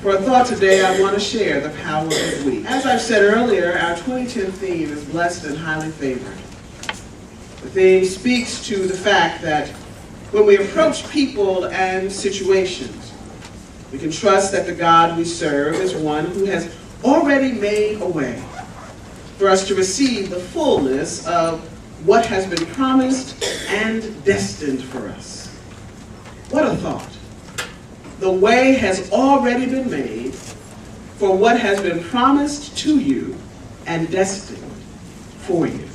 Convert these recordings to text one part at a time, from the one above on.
For a thought today, I want to share the power of we. As I've said earlier, our 2010 theme is blessed and highly favored. The theme speaks to the fact that when we approach people and situations, we can trust that the God we serve is one who has already made a way for us to receive the fullness of what has been promised and destined for us. What a thought. The way has already been made for what has been promised to you and destined for you.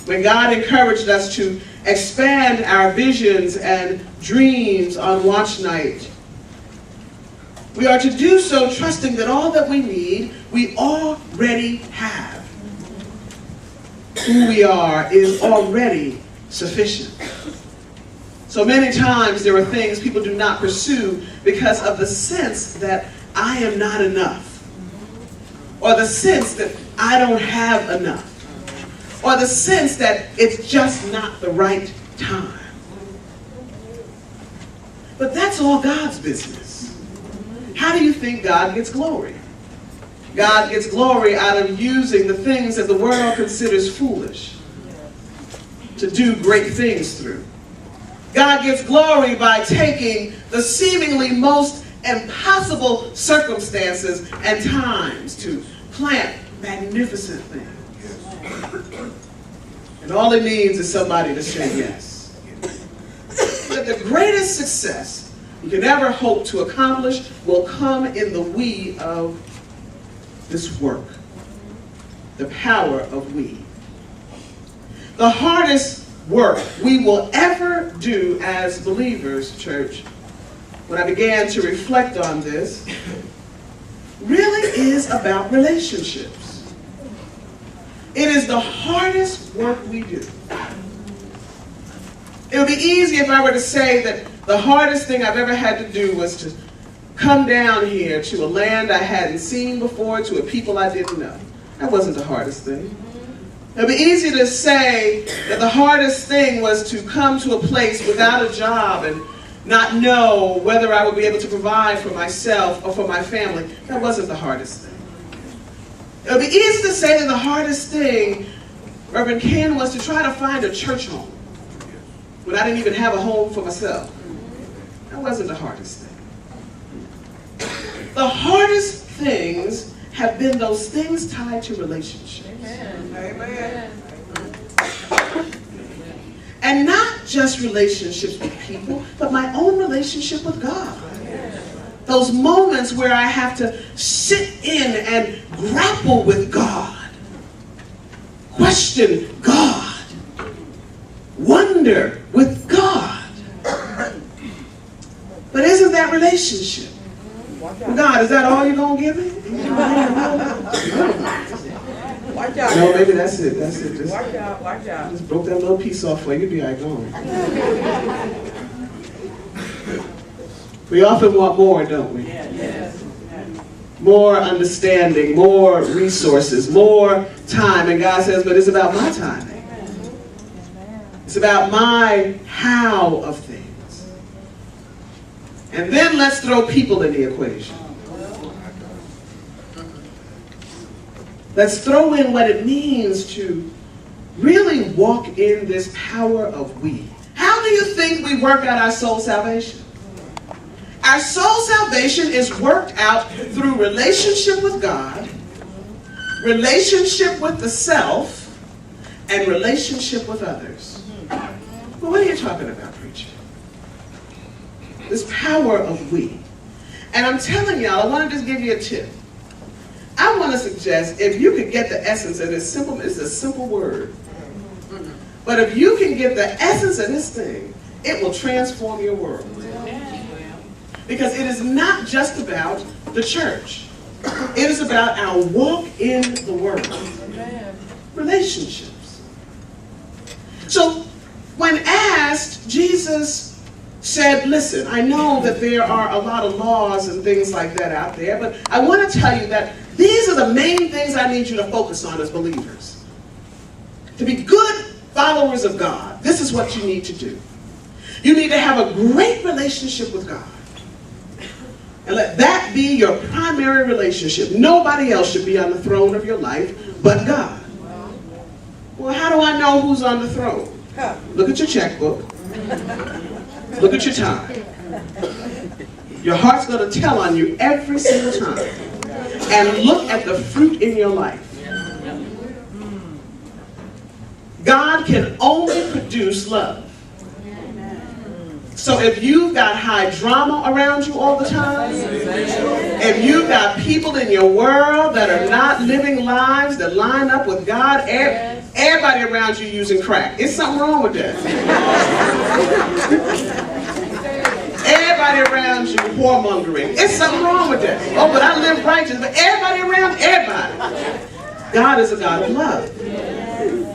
When God encouraged us to expand our visions and dreams on watch night, we are to do so trusting that all that we need, we already have. Who we are is already sufficient. So many times there are things people do not pursue because of the sense that I am not enough, or the sense that I don't have enough, or the sense that it's just not the right time. But that's all God's business. How do you think God gets glory? God gets glory out of using the things that the world considers foolish to do great things through. God gets glory by taking the seemingly most impossible circumstances and times to plant magnificent things. And all it needs is somebody to say yes. But the greatest success you can ever hope to accomplish will come in the we of this work. The power of we. The hardest work we will ever do as believers, church, when I began to reflect on this, really is about relationships. It is the hardest work we do. It would be easy if I were to say that the hardest thing I've ever had to do was to come down here to a land I hadn't seen before, to a people I didn't know. That wasn't the hardest thing. It would be easy to say that the hardest thing was to come to a place without a job and not know whether I would be able to provide for myself or for my family. That wasn't the hardest thing. It would be easy to say that the hardest thing, Reverend Ken, was to try to find a church home when I didn't even have a home for myself. That wasn't the hardest thing. The hardest things have been those things tied to relationships. Amen. And not just relationships with people, but my own relationship with God. Those moments where I have to sit in and grapple with God, question God, wonder with God. But isn't that relationship? God, is that all you're going to give me? Watch out. No, maybe that's it. That's it. Just, watch out. Just broke that little piece off for you. You'll be like, going. We often want more, don't we? Yes. More understanding, more resources, more time. And God says, but it's about my time. It's about my how of things. And then let's throw people in the equation. Let's throw in what it means to really walk in this power of we. How do you think we work out our soul salvation? Our soul salvation is worked out through relationship with God, relationship with the self, and relationship with others. Well, what are you talking about, preacher? This power of we. And I'm telling y'all, I want to just give you a tip. I want to suggest if you could get the essence of this simple, it's a simple word. But if you can get the essence of this thing, it will transform your world. Because it is not just about the church. It is about our walk in the world. Relationships. So when asked, Jesus said, listen, I know that there are a lot of laws and things like that out there, but I want to tell you that these are the main things I need you to focus on as believers. To be good followers of God, this is what you need to do. You need to have a great relationship with God. And let that be your primary relationship. Nobody else should be on the throne of your life but God. Well, how do I know who's on the throne? Look at your checkbook. Look at your time. Your heart's going to tell on you every single time. And look at the fruit in your life. God can only produce love. So if you've got high drama around you all the time, if you've got people in your world that are not living lives that line up with God, everybody around you using crack. It's something wrong with that. Everybody around you whoremongering. It's something wrong with that. Oh, but I live righteous. But everybody around, everybody. God is a God of love.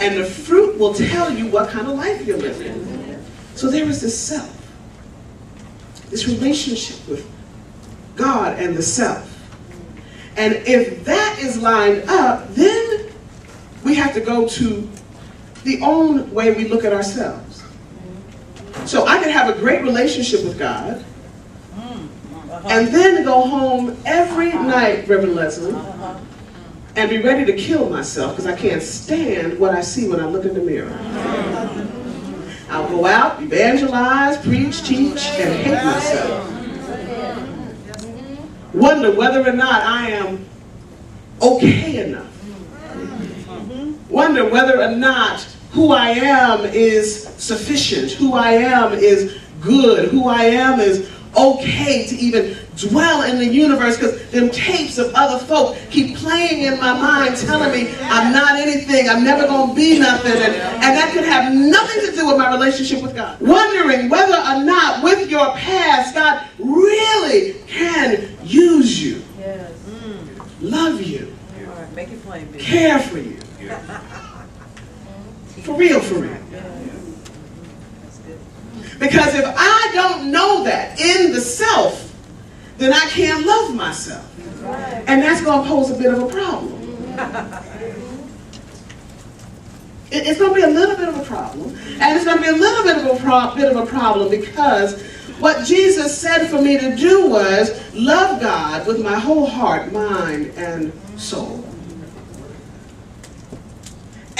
And the fruit will tell you what kind of life you're living. So there is this self. This relationship with God and the self. And if that is lined up, then we have to go to the own way we look at ourselves. So I can have a great relationship with God and then go home every night, Reverend Leslie, and be ready to kill myself because I can't stand what I see when I look in the mirror. I'll go out, evangelize, preach, teach, and hate myself. Wonder whether or not I am okay enough. Wonder whether or not who I am is sufficient, who I am is good, who I am is okay to even dwell in the universe, because them tapes of other folk keep playing in my mind telling me I'm not anything, I'm never going to be nothing, and that could have nothing to do with my relationship with God. Wondering whether or not with your past God really can use you, love you, make it plain, care for you. For real, for real. Because if I don't know that in the self, then I can't love myself. And that's going to pose a bit of a problem. It's going to be a little bit of a problem. And it's going to be a little bit of a problem because what Jesus said for me to do was love God with my whole heart, mind, and soul.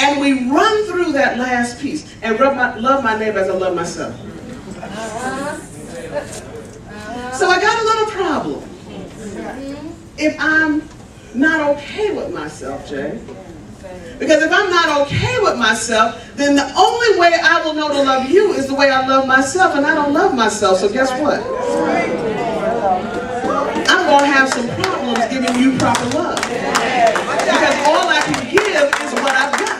And we run through that last piece and love my neighbor as I love myself. So I got a little problem. If I'm not okay with myself, Jay. Because if I'm not okay with myself, then the only way I will know to love you is the way I love myself, and I don't love myself, so guess what? I'm going to have some problems giving you proper love. Because all I can give is what I've got.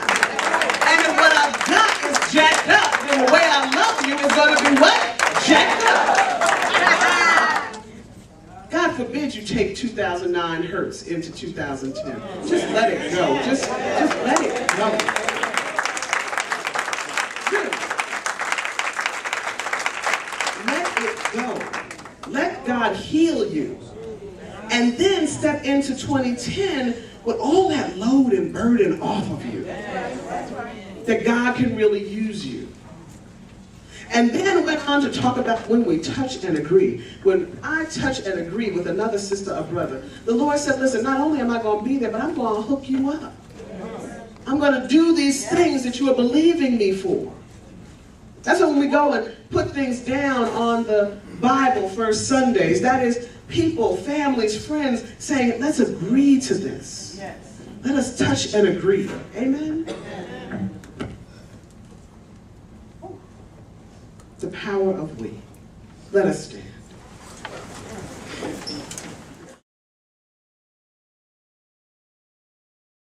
And if what I've got is jacked up, then the way I love you is going to be what? Jacked up. God forbid you take 2009 hurts into 2010. Just let it go. Just let it go. Let it go. Let God heal you. And then step into 2010 with all that load and burden off of you. That God can really use you. And then went on to talk about when we touch and agree. When I touch and agree with another sister or brother, the Lord said, listen, not only am I going to be there, but I'm going to hook you up. I'm going to do these things that you are believing me for. That's when we go and put things down on the Bible First Sundays. That is people, families, friends saying, let's agree to this. Let us touch and agree. Amen? The power of we. Let us stand.